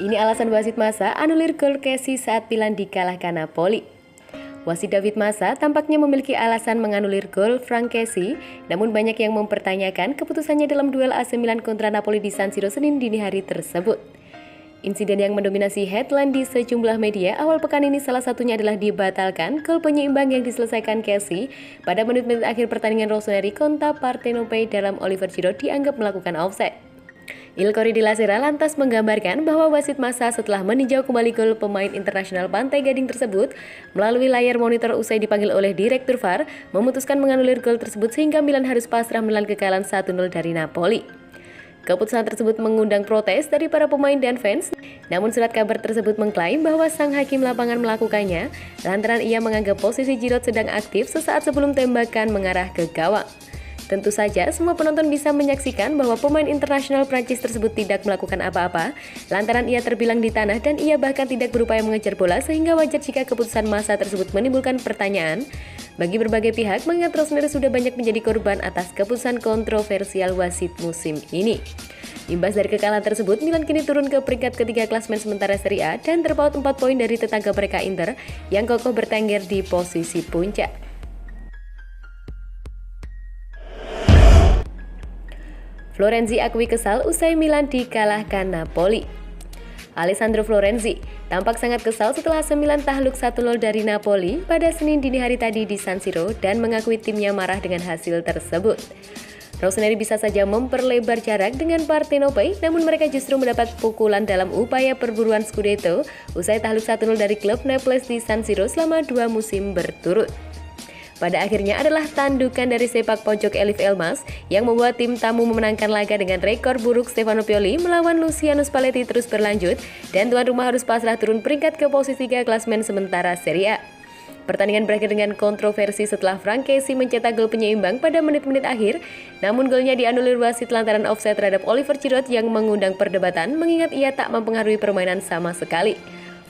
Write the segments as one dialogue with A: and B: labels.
A: Ini alasan wasit Massa anulir gol Kessie saat Milan dikalahkan Napoli. Wasit David Massa tampaknya memiliki alasan menganulir gol Frank Kessie, namun banyak yang mempertanyakan keputusannya dalam duel AC Milan kontra Napoli di San Siro Senin dini hari tersebut. Insiden yang mendominasi headline di sejumlah media awal pekan ini salah satunya adalah dibatalkan gol penyeimbang yang diselesaikan Kessie pada menit-menit akhir pertandingan Rossoneri kontra Partenope dalam Oliver Giroud dianggap melakukan offside. Il Corriere della Sera lantas menggambarkan bahwa wasit Massa setelah meninjau kembali gol pemain internasional Pantai Gading tersebut melalui layar monitor usai dipanggil oleh Direktur VAR, memutuskan menganulir gol tersebut sehingga Milan harus pasrah menelan kekalahan 1-0 dari Napoli. Keputusan tersebut mengundang protes dari para pemain dan fans, namun surat kabar tersebut mengklaim bahwa sang hakim lapangan melakukannya lantaran ia menganggap posisi Giroud sedang aktif sesaat sebelum tembakan mengarah ke gawang. Tentu saja semua penonton bisa menyaksikan bahwa pemain internasional Prancis tersebut tidak melakukan apa-apa lantaran ia terbilang di tanah dan ia bahkan tidak berupaya mengejar bola, sehingga wajar jika keputusan Massa tersebut menimbulkan pertanyaan bagi berbagai pihak mengingat Rossoneri sudah banyak menjadi korban atas keputusan kontroversial wasit musim ini. Imbas dari kekalahan tersebut, Milan kini turun ke peringkat ketiga klasemen sementara Serie A dan terpaut 4 poin dari tetangga mereka Inter yang kokoh bertengger di posisi puncak. Florenzi akui kesal usai Milan dikalahkan Napoli. Alessandro Florenzi tampak sangat kesal setelah AC Milan takluk 1-0 dari Napoli pada Senin dini hari tadi di San Siro dan mengakui timnya marah dengan hasil tersebut. Rossoneri bisa saja memperlebar jarak dengan Partenope, namun mereka justru mendapat pukulan dalam upaya perburuan Scudetto usai takluk 1-0 dari klub Naples di San Siro selama 2 musim berturut. Pada akhirnya adalah tandukan dari sepak pojok Elif Elmas yang membuat tim tamu memenangkan laga dengan rekor buruk. Stefano Pioli melawan Luciano Spalletti terus berlanjut dan tuan rumah harus pasrah turun peringkat ke posisi 3 klasemen sementara Serie A. Pertandingan berakhir dengan kontroversi setelah Frank Kessie mencetak gol penyeimbang pada menit-menit akhir, namun golnya dianulir wasit lantaran offside terhadap Oliver Giroud yang mengundang perdebatan mengingat ia tak mempengaruhi permainan sama sekali.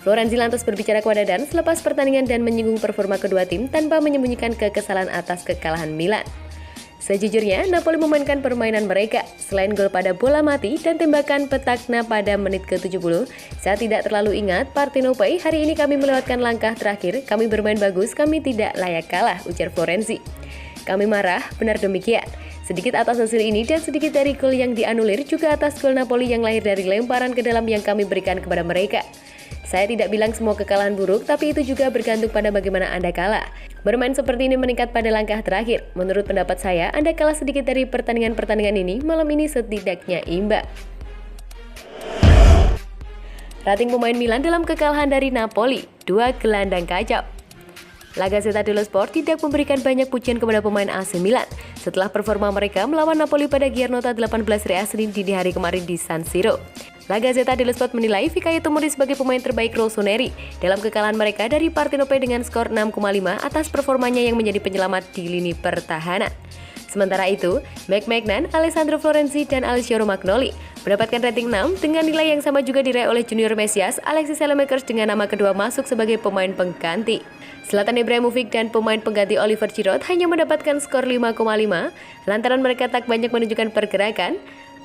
A: Florenzi lantas berbicara kepada Dan selepas pertandingan dan menyinggung performa kedua tim tanpa menyembunyikan kekesalan atas kekalahan Milan. Sejujurnya, Napoli memainkan permainan mereka. Selain gol pada bola mati dan tembakan petakna pada menit ke-70, saya tidak terlalu ingat Partenope. Hari ini kami melewatkan langkah terakhir, kami bermain bagus, kami tidak layak kalah, ujar Florenzi. Kami marah, benar demikian. Sedikit atas hasil ini dan sedikit dari gol yang dianulir, juga atas gol Napoli yang lahir dari lemparan ke dalam yang kami berikan kepada mereka. Saya tidak bilang semua kekalahan buruk, tapi itu juga bergantung pada bagaimana Anda kalah. Bermain seperti ini meningkat pada langkah terakhir. Menurut pendapat saya, Anda kalah sedikit dari pertandingan-pertandingan ini, malam ini setidaknya imbang. Rating pemain Milan dalam kekalahan dari Napoli, 2 gelandang kacau. La Gazzetta dello Sport tidak memberikan banyak pujian kepada pemain AC Milan setelah performa mereka melawan Napoli pada Giornata 18 Serie A Senin dini hari kemarin di San Siro. La Gazzetta dello Sport menilai Fikayo Tomori sebagai pemain terbaik Rossoneri dalam kekalahan mereka dari Partenope dengan skor 6,5 atas performanya yang menjadi penyelamat di lini pertahanan. Sementara itu, Mac Magnan, Alessandro Florenzi, dan Alessio Romagnoli mendapatkan rating 6 dengan nilai yang sama juga diraih oleh Junior Mesias. Alexis Saelemaekers dengan nama kedua masuk sebagai pemain pengganti. Zlatan Ibrahimovic dan pemain pengganti Oliver Giroud hanya mendapatkan skor 5,5 lantaran mereka tak banyak menunjukkan pergerakan.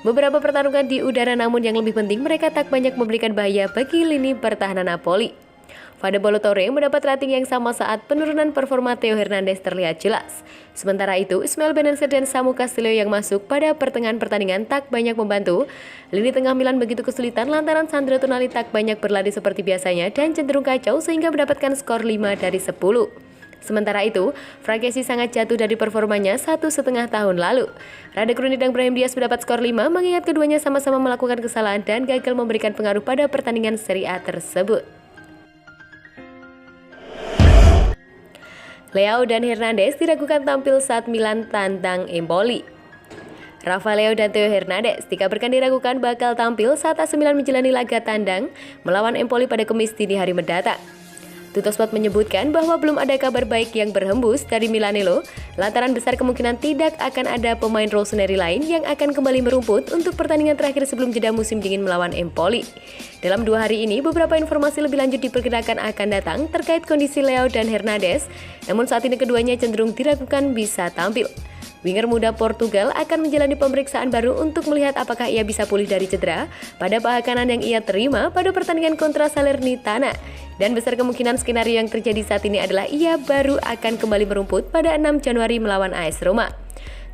A: Beberapa pertarungan di udara, namun yang lebih penting mereka tak banyak memberikan bahaya bagi lini pertahanan Napoli. Fede Ballo-Touré mendapat rating yang sama saat penurunan performa Theo Hernandez terlihat jelas. Sementara itu, Ismail Bennacer dan Samu Castillo yang masuk pada pertengahan pertandingan tak banyak membantu. Lini tengah Milan begitu kesulitan lantaran Sandro Tonali tak banyak berlari seperti biasanya dan cenderung kacau sehingga mendapatkan skor 5 dari 10. Sementara itu, Frank Kessie sangat jatuh dari performanya 1,5 tahun lalu. Rada Krunic dan Brahim Diaz mendapat skor 5 mengingat keduanya sama-sama melakukan kesalahan dan gagal memberikan pengaruh pada pertandingan Serie A tersebut. Leao dan Hernandez diragukan tampil saat Milan tantang Empoli. Rafael Leao dan Theo Hernandez dikabarkan diragukan bakal tampil saat AC Milan menjalani laga tandang melawan Empoli pada Kamis dini hari mendatang. Tuttosport menyebutkan bahwa belum ada kabar baik yang berhembus dari Milanello, lantaran besar kemungkinan tidak akan ada pemain Rossoneri lain yang akan kembali merumput untuk pertandingan terakhir sebelum jeda musim dingin melawan Empoli. Dalam 2 hari ini, beberapa informasi lebih lanjut diperkirakan akan datang terkait kondisi Leao dan Hernandez, namun saat ini keduanya cenderung diragukan bisa tampil. Winger muda Portugal akan menjalani pemeriksaan baru untuk melihat apakah ia bisa pulih dari cedera pada paha kanan yang ia terima pada pertandingan kontra Salernitana. Dan besar kemungkinan skenario yang terjadi saat ini adalah ia baru akan kembali merumput pada 6 Januari melawan AS Roma.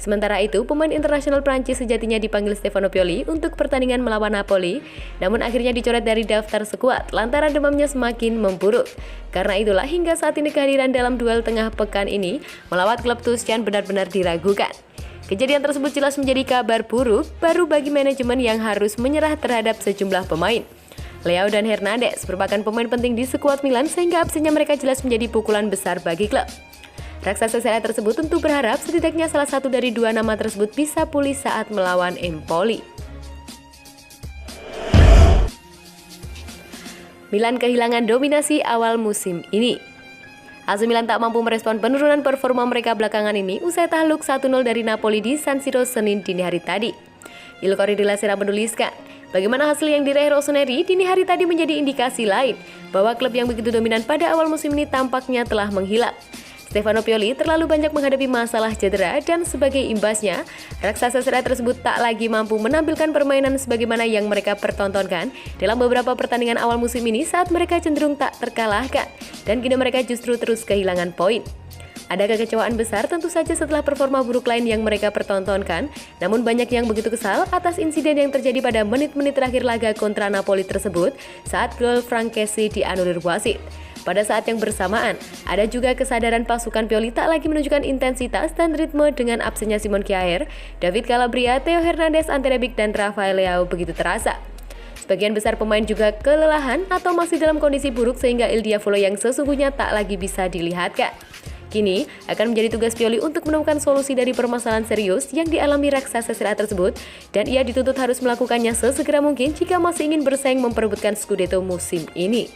A: Sementara itu, pemain internasional Prancis sejatinya dipanggil Stefano Pioli untuk pertandingan melawan Napoli, namun akhirnya dicoret dari daftar skuad lantaran demamnya semakin memburuk. Karena itulah hingga saat ini kehadiran dalam duel tengah pekan ini melawat klub Tuchel benar-benar diragukan. Kejadian tersebut jelas menjadi kabar buruk baru bagi manajemen yang harus menyerah terhadap sejumlah pemain. Leao dan Hernandez merupakan pemain penting di skuad Milan sehingga absennya mereka jelas menjadi pukulan besar bagi klub. Raksasa Serie A tersebut tentu berharap setidaknya salah satu dari dua nama tersebut bisa pulih saat melawan Empoli. Milan kehilangan dominasi awal musim ini. AC Milan tak mampu merespon penurunan performa mereka belakangan ini usai takluk 1-0 dari Napoli di San Siro Senin dini hari tadi. Il Corriere della Sera menuliskan, bagaimana hasil yang diraih Rossoneri dini hari tadi menjadi indikasi lain bahwa klub yang begitu dominan pada awal musim ini tampaknya telah menghilang. Stefano Pioli terlalu banyak menghadapi masalah cedera dan sebagai imbasnya, raksasa Serie A tersebut tak lagi mampu menampilkan permainan sebagaimana yang mereka pertontonkan dalam beberapa pertandingan awal musim ini saat mereka cenderung tak terkalahkan dan kini mereka justru terus kehilangan poin. Ada kekecewaan besar tentu saja setelah performa buruk lain yang mereka pertontonkan, namun banyak yang begitu kesal atas insiden yang terjadi pada menit-menit terakhir laga kontra Napoli tersebut saat gol Frankesi dianulir wasit. Pada saat yang bersamaan, ada juga kesadaran pasukan Pioli tak lagi menunjukkan intensitas dan ritme dengan absennya Simon Kjaer, David Calabria, Theo Hernandez, Ante Rebic, dan Rafael Leao begitu terasa. Sebagian besar pemain juga kelelahan atau masih dalam kondisi buruk sehingga Il Diavolo yang sesungguhnya tak lagi bisa dilihatkan. Kini akan menjadi tugas Pioli untuk menemukan solusi dari permasalahan serius yang dialami raksasa Serie A tersebut dan ia dituntut harus melakukannya sesegera mungkin jika masih ingin bersaing memperebutkan Scudetto musim ini.